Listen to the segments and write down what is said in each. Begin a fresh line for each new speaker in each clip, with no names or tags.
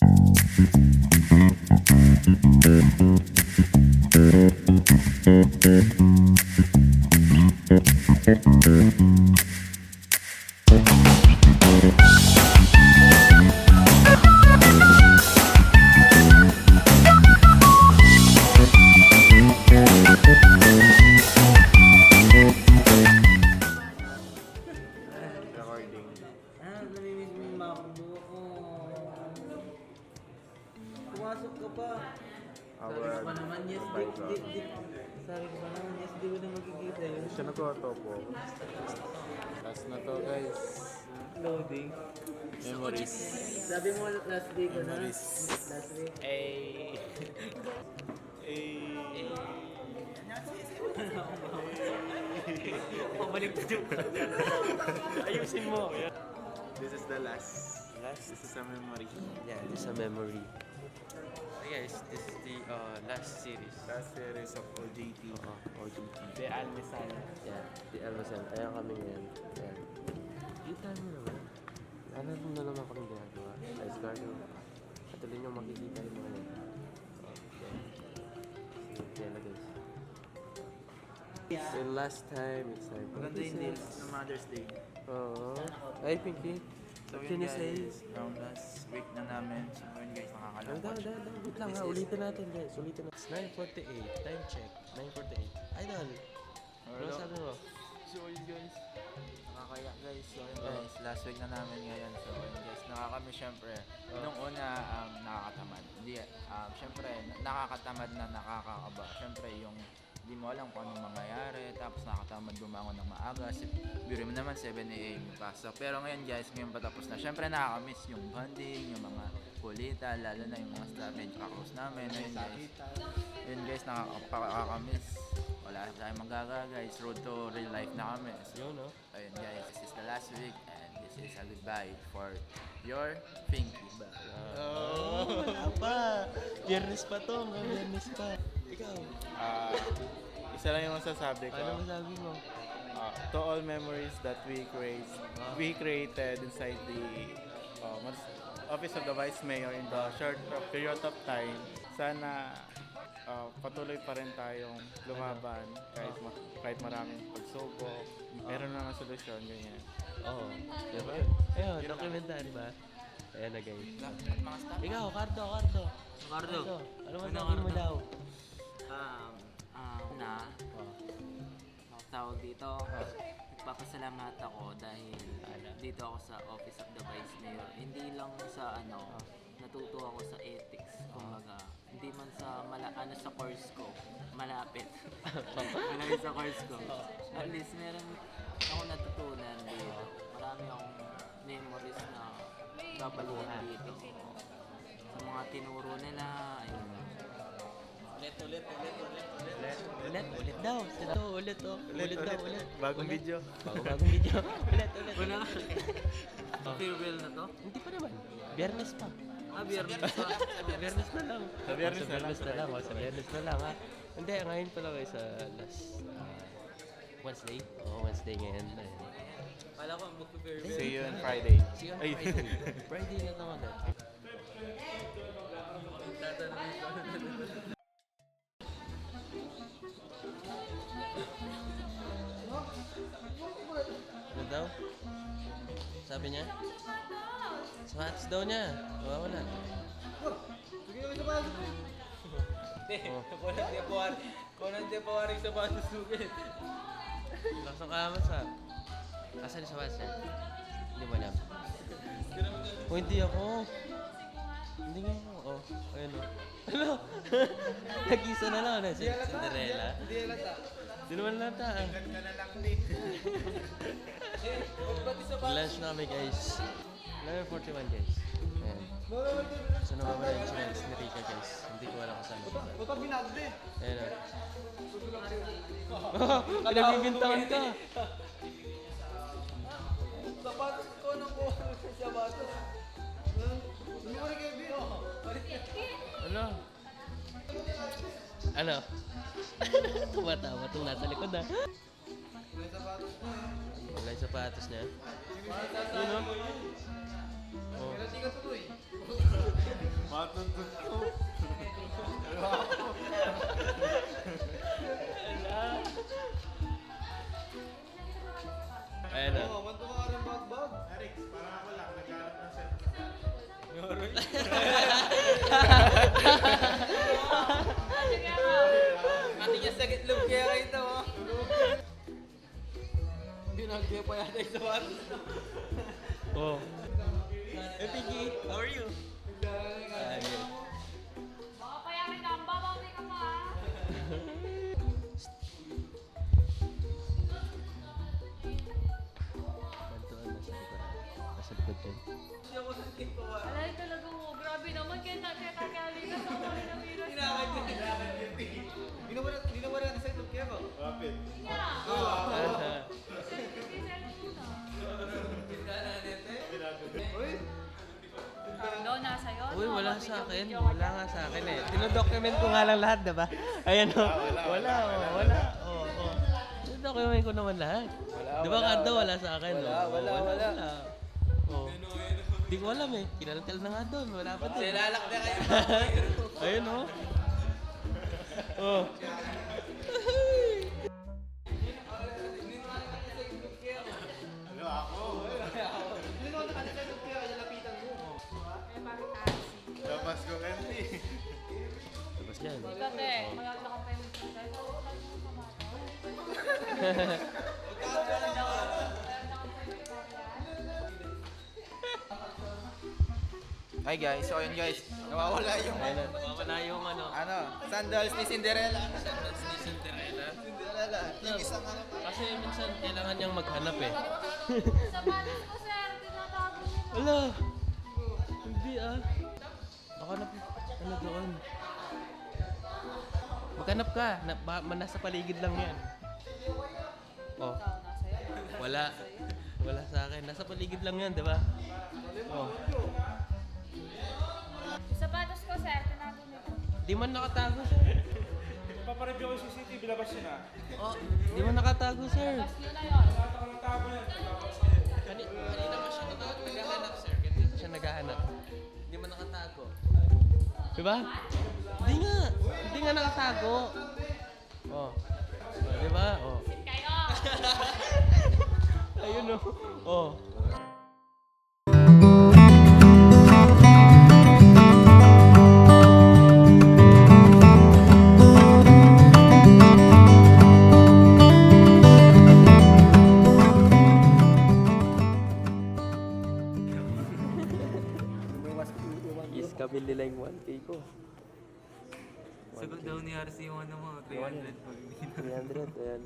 Namimiss mo yung makakabo ko. Pumasok ka pa. Sabi ko pa naman, yes, di. Sabi ko pa naman, yes, di mo na magkikita yun.
Siya na to po. Last na to guys.
Loading.
Memories.
Sabi mo, last day ko na.
Memories.
Last week.
Ay. Ay.
Pabalik na yung ayusin mo.
This is the last. This is a memory.
Yeah, this is a memory. Hey guys, this is the last series.
Last series of OJT.
OGT.
The Almesal.
Yeah, the Elmasan. Ayan kami ngayon. Ayan. Kita nyo naman. Ano na naman kami ginagawa? Guys, garden. Patuloy nyo makikita yung mga yan. Yan na guys. The last time, it's like...
Maganda yung nails ng Mother's Day.
Oo. Ay, Pinky.
So
What
yun
can you say?
guys, last week na namin. So yun guys, nakakalapot.
Wait lang ha, ulitin natin guys. Ulitin natin. 9:48. Time check. 9:48. Idol. Ano sabi mo?
So yun guys, nakakaya guys. So yun guys, last week na namin ngayon. So yun guys, nakakami syempre. Nung una, nakakatamad. Hindi, syempre, nakakatamad na nakakakaba. Syempre yung hindi mo alam kung anong mangyayari, tapos nakakatamad bumangon ng maaga. Biro mo naman 7 AM yung pasok. Pero ngayon guys, ngayon patapos na. Syempre nakakamiss yung bonding, yung mga kulita, lalo na yung mga staff and kakos namin. Ayun guys, nakakamiss. Wala tayong magagawa guys. Road to real life na kami. So,
Yun, no?
ayun guys, this is the last week and this is a goodbye for your Pinky.
Apa? Biyernes pa to. Biyernes pa. Ikaw.
Isa lang yung masasabi ko.
Ano masabi mo?
To all memories that we created inside the office of the Vice Mayor in the short period of time. Sana patuloy pa rin tayong lumaban kahit maraming pagsubok. Meron naman solusyon, ganyan.
Oo. Diba? Ayun, documentary ba? Ayan na guys.
Mga staff.
Ikaw, Cardo.
Cardo.
Ano masabi mo daw?
Tawag dito. Nagpapasalamat ako dahil dito ako sa Office of the Vice Mayor. Hindi lang sa natuto ako sa ethics. Kumbaga, hindi man sa sa course ko, malapit. Malapit sa course ko. At least meron ako natutunan dito. Marami akong memories na babaluhan dito. Sa mga tinuro nila, ayun.
Ulit daw. Ulit daw.
Bagong video.
Bagong video. Ulit.
Una. Farewell na to?
Hindi pa naman. Biyernes pa.
Biyernes pa.
Biyernes na lang.
Sa Biyernes na lang.
Sa Biyernes na lang ha. Hindi, ngayon pala kayo sa last Wednesday. Wednesday ngayon.
Kala ko mag-farewell.
See you on Friday.
See you on
Ay.
Friday. Friday na naman natin. Ano daw? Sabi niya? Sapatos daw niya. Wala.
Kung hindi pa waring sa pasusugin.
Lakas ng kamas ha. Asan yung sapatos niya? Hindi mo alam. Hindi ako. Hindi nga ako. Ayun o. Ano? Nag-isa na lang. Cinderella.
Hindi halata.
Hindi naman lata.
Ganda na lang din.
Lunch na kami guys. 11:41 guys. Ayan. So nawawala yung channels ni Rika guys. Hindi ko alam kung saan.
Ba't binagde?
Ayan o. Pinagbibintangan ka.
Sapatos ko nang kuha sa sapatos. Hindi mo rin kayo biyo.
Ano? Ano? Tumatawa itong nasa likod ha. Wala yung sapatos niya. Yun o. Oh.
Matuntun ko.
Ayan na.
Manto ka rin bag. Eric, parang ako lang. Nagharap ng set.
Matigas sa gitlog kaya kayo ito, oh. Ginagaya pa yata yung sawan.
Oh. Hey, Pinky. How are you? Ayun.
Baka payakin ka, babawi ka pa ha.
Bantuan na sa likod. Nasa likod dyan.
Alay talaga mo, grabe naman. Kaya kakali ka sa mga nabira sa
Hindi na wala na sa itlog kaya ko.
Rapid.
niya.
Ah,
Carlo, nasa yun.
Uy, wala sa akin. Wala nga sa akin eh. Tinodocument ko nga lang lahat, diba? Ayan o. Wala. Tinodocument ko naman lahat. Diba Cardo, wala sa akin?
Wala.
Oh. Di ko alam eh. Kinalatal na nga doon. Wala pa din.
Silalak na kayo.
Ayun o. Oh.
Ano ako? Labas ko kanti.
Tapos yan.
Ikate, magaganda ka pa yung
Hi guys, so ayun guys. Nawawala yung
Ayun na. Wala yung ano.
sandals ni Cinderella.
Sandals ni Cinderella.
Cinderella. Yung isang ano.
Kasi minsan kailangan niyang maghanap eh.
Sapatos ko, sir. Tinatago mo.
Wala. Hindi ah. Baka ano doon. Maghanap ka. Nasa paligid lang yan. Oh.
Ikaw, nasa yun.
Wala. Wala sa akin. Nasa paligid lang yan, di ba? Oh.
Sapatos ko, sir. Tinago nito.
Di man nakatago, sir.
Papareview ko yung CCTV, labas yun ah.
Oh, di man nakatago, sir.
Tapos yun na yun.
Kanina pa siya naghahanap, sir. Kanina pa siya naghahanap. Di man nakatago. Diba? Hindi nga nakatago. Oh. Di ba? Oh.
Kayo.
Ayun oh. Oh. Yes, kabil nila yung 1K ko.
Sagot daw ni RC yung ano mo, 300 pag
300, ayan.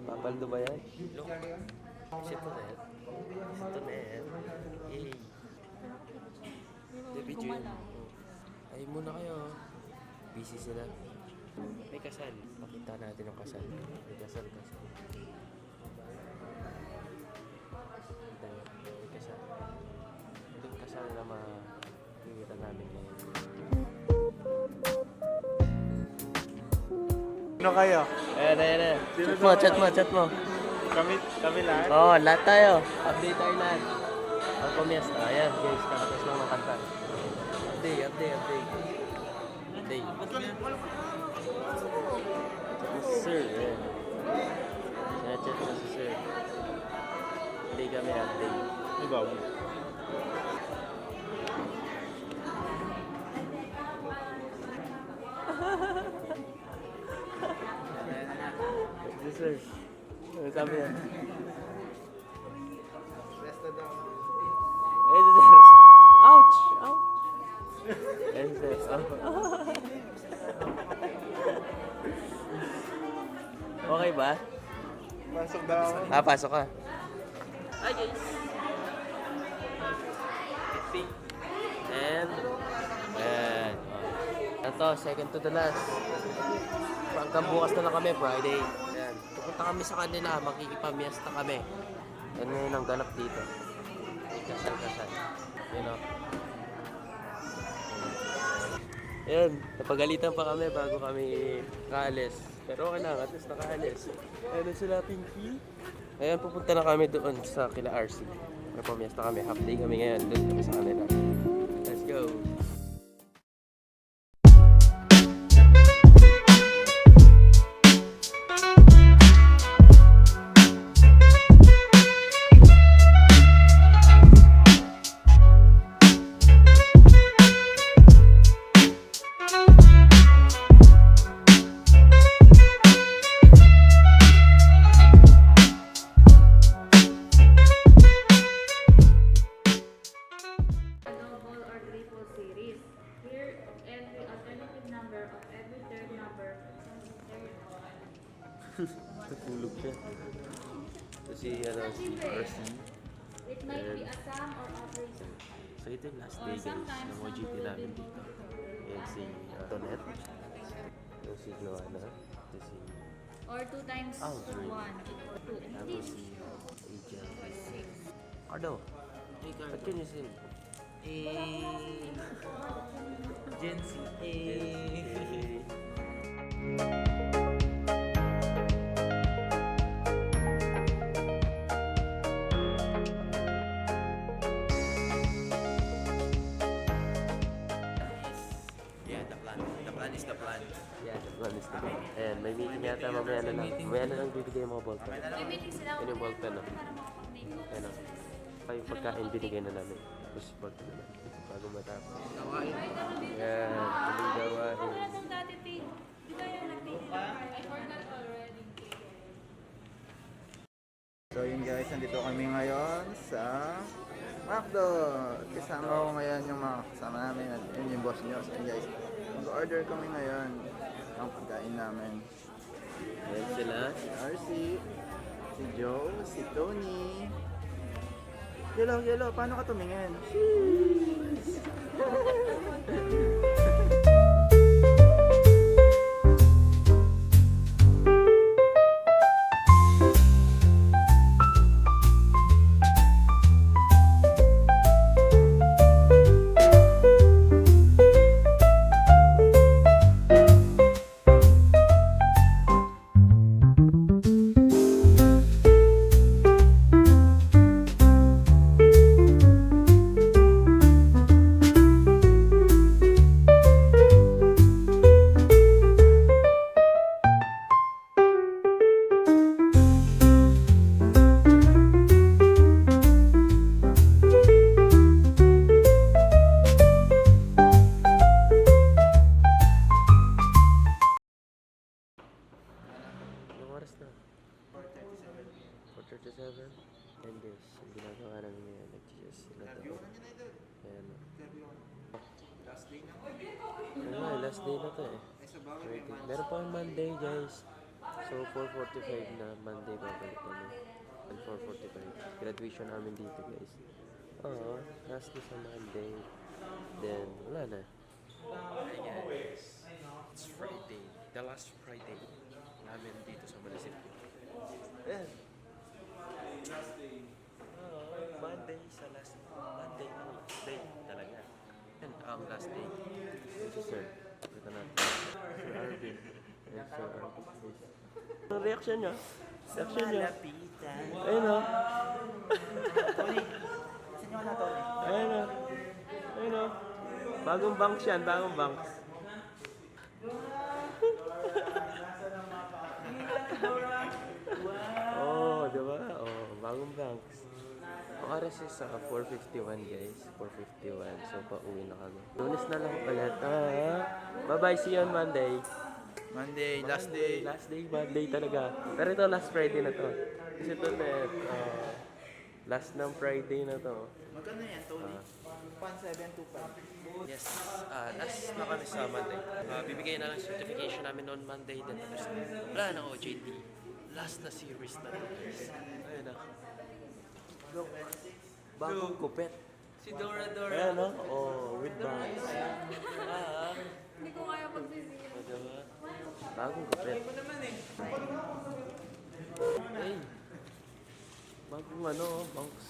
Papaldo ba yan? Look. Ito na yan. Ito na yan. Yay. Video yun. Ayun muna kayo. Busy sila. May kasal. Pakita natin yung kasal. May kasal. May kasal. Ito yung kasal na makikita namin ngayon.
Ano kayo?
Ayan. Chat mo.
Kami lahat?
Oo, lahat tayo. Update tayo lahat. Ang pumiesta. Ayan, guys. Kakatas lang ng kanta. Update. Sir, ayan. Sinachat na si Sir. Hindi kami update.
Ibaw.
Si Sir. Ano sabi niya? Eh, si Sir. Ouch! Eh, si Sir. Okay ba?
Pasok daw.
Pasok ka. Hi guys! And ito, second to the last. Hanggang bukas na lang kami, Friday. Ayan. Pupunta kami sa kanila, makikipamiesta kami. Yan ngayon ang ganap dito. May kasal. Yun o. Ayan, napagalitan pa kami bago kami kaalis. Pero okay lang, at least nakaalis. Ayan na sila, Pinky. Ayan, pupunta na kami doon sa kila RC. May pamiesta kami. Half day kami ngayon. Doon kami sa kanila. Let's go!
Double or triple series. Here, every alternative number of every third number becomes third.
Tutulog siya. So si RC.
It might be a sum or operation.
So ito yung last day guys ng OGT namin dito. Ayan si Tonet. Ayan si Joanna. Ito si
Or 2 times
Aldrin.
1 equal to. And
Tapos
this
si Angel.
is 6.
Cardo,
Hey,
what
Cardo.
can you say?
Gen Z.
Yeah, the plan. The plan is the plan.
Yeah, the plan is the plan. Ayan, may meeting yata mamaya na lang. Mamaya na lang bibigay yung mga ballpen.
May meeting sila.
Yan yung ballpen, no?
Para makapag-make.
Ayan o. Ay, yung pagkain binigay na namin. Tapos ballpen na namin. Bago matapos. Ayan, huling gawain.
Wala nung dati, Tay. Di ba yung nag-take I forgot already.
So yun guys, nandito kami ngayon sa McDo. Kasama ko ngayon yung mga kasama namin at yun yung boss nyo. So yun guys, mag-order kami ngayon ng pagkain namin.
Ayan sila.
Si RC, si Joe, si Tony. Yellow, yellow, paano ka tumingin?
Anong oras na? 4:37. And guys, yung ginagawa namin ngayon, nag-cheers sila daw. Ayan o. Ano nga, last day na to eh. Wait, meron pa Monday guys. So 4:45 na Monday babalik kami. And 4:45. Graduation namin dito guys. Oo, last day sa Monday. Then, wala na. Hi guys. It's Friday. The last Friday namin dito sa munisipyo. Ayan. Monday sa last Monday ang last day talaga. Yan ang last day. Ito sir. Ito natin. Sir Arvin. Ayan Sir Arvin. Ang reaction niya? Reaction niya? Ayun o. Ayun o. Ayun o. Bagong banks yan. Bagong banks. Oh, diba? Oh, bagong banks. Ang oras is 4:51 guys. 4:51. So, pauwi na kami. Lunes na lang ulit. Bye-bye. See you on Monday.
Monday, last day.
Last day, Monday talaga. Pero ito, last Friday na to. Kasi ito, last ng Friday na to.
Magkano yan, Tony? 1725.
Yes, last na kami sa Monday. Bibigay na lang certification namin on Monday. Then tapos, wala na OJT. Last na series na to guys. Ayun na. Bagong kupet.
Si Dora Dora.
Ayan o. Oh, with bangs.
Hindi ko kaya pagsisira.
O, diba? Bagong kupet. Hey. Bagong bangs.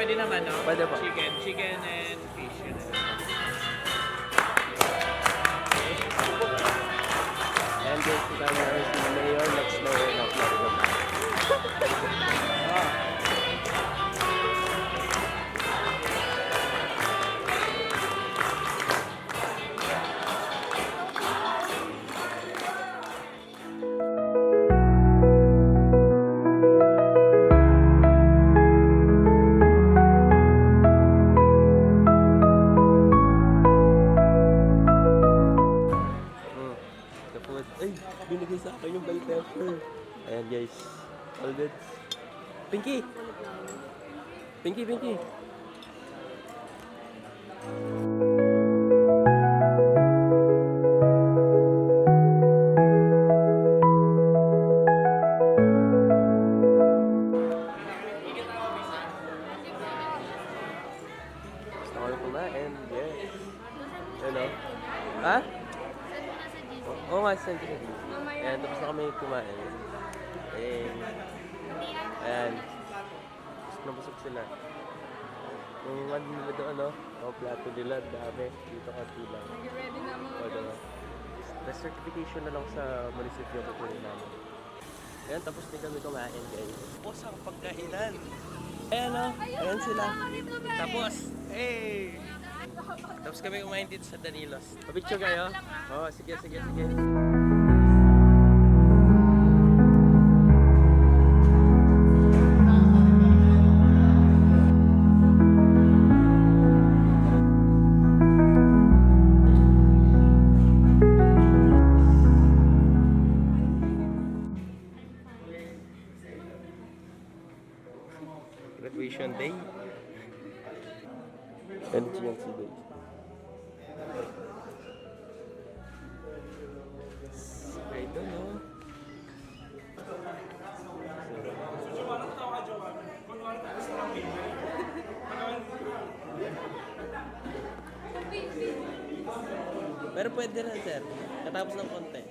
pwede naman, no?
Pwede po.
Chicken and fish. Yun.
And guys, kita mo si Mayor, nag-snow na Tapos, ay, binigay sa akin yung bell pepper. Ayan guys, all good. Pinky! Pinky, Pinky! Gusto ko na kumain, yes. Hello? Ha? Oo nga, send ko siya. Ayan, tapos na kami kumain. Eh, ayan. Nabusog sila. Yung ano nila doon, ano? O, plato nila, dami. Dito konti lang.
Ready na mo.
O, diba? The certification na lang sa munisipyo ko po namin. Ayan, tapos din kami kumain, guys. Tapos ang pagkainan. Ayan, o. Ayan sila. Tapos, hey! Tapos kami kumain dito sa Danilos. Picture kayo? Oo, sige, sige, sige. Graduation day. And GNC day. I don't know. Pero pwede na, sir. Katapos ng konti.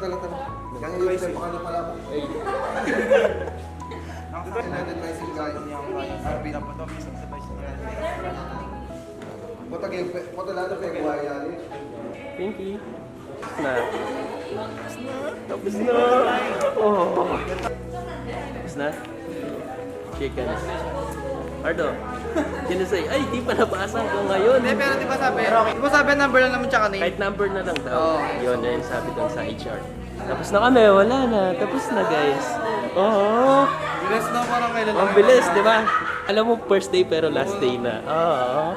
Tala. Yang yung sa pakala pala po. Natin na isin kayo. Foto lalo pa yung buhay yali.
Pinky. Tapos na. Oh. Tapos na. Chicken. Ardo. Sinasay, ay, di pa nabasa ko ngayon.
Hindi, pero di ba sabi number lang naman tsaka name?
Kahit number na lang daw.
Oo.
Yun, yun sabi doon sa HR. Tapos na kami, wala na. Tapos na guys. Oo.
Bilis na parang kailan
Ang bilis, di ba? Alam mo, first day pero last day na. Oo.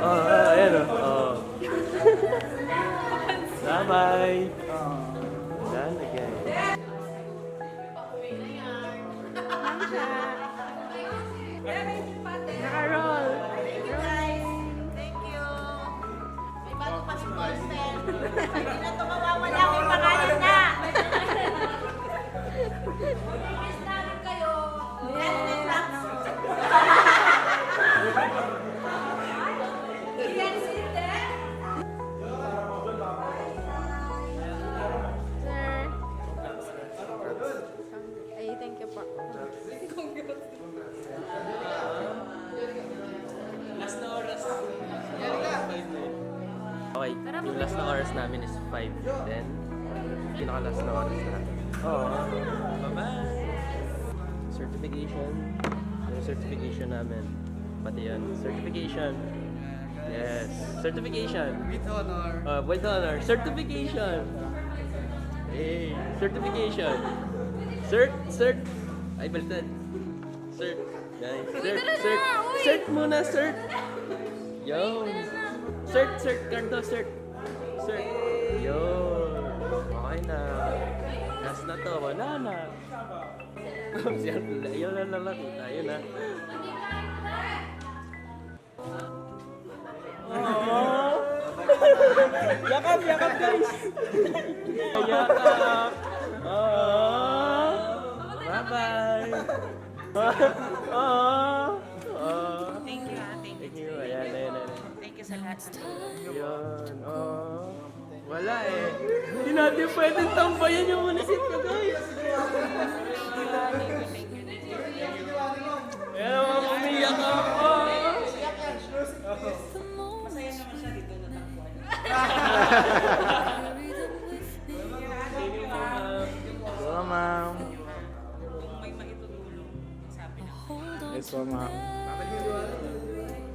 Oo, ayan o. Oo. Bye-bye. Wala na guys.
Naka-roll.
Thank you guys. Thank you. May bago kami ball pen. Hindi na ito mawawala. May pangalan na. Miss namin kayo. Yan, next time. Yan, sinte.
Sir. Ay, thank you po.
Last na oras. Okay, yung last na oras namin is 5:10. Pinakalas na oras na. Oo. Bye-bye! Certification. Yung certification namin. Pati yun. Certification. Yes. Certification.
With honor.
With honor. Certification. Hey. Certification. Cert. Ay, baliktad. Cert. Guys. Cert muna, cert. Yo. Cert. Cardo, cert. Yo. Okay na. Last na to. Wala na. Yun na lang. Tayo na. Yakap guys! Yakap! Bye-bye!
Thank you,
Thank you. Ayan.
Thank you sa lahat.
Yun. Wala eh. Hindi natin pwedeng tambayan yung munisip ko guys. Ayan mga umiyak ako.
Masaya naman siya dito na takbuhan.
Thank you, ma'am.
Hello, ma'am.
Kung may maitutulong, sabi na.
Yes po, ma'am.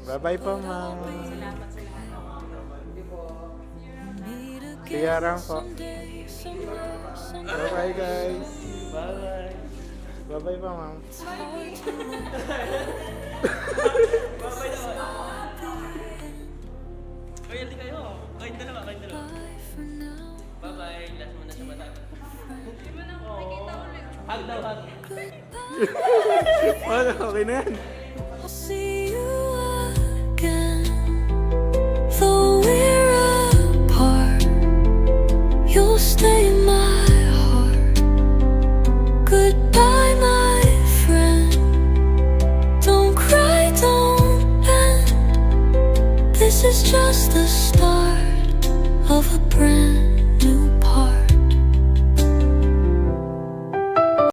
Bye-bye po, ma'am.
Salamat sa lahat.
Kiyarang po. Bye-bye, guys.
Bye-bye.
Bye-bye po, ma'am.
Ay, hindi kayo. Kain dalawa. Bye-bye. Last mo na siya matapos. Hindi mo na makikita ulit. Hug daw, hug.
Okay na yan.
I'll see you again. Though we're apart, you'll stay in my heart. Goodbye, my friend. Don't cry, don't bend. This is just the start.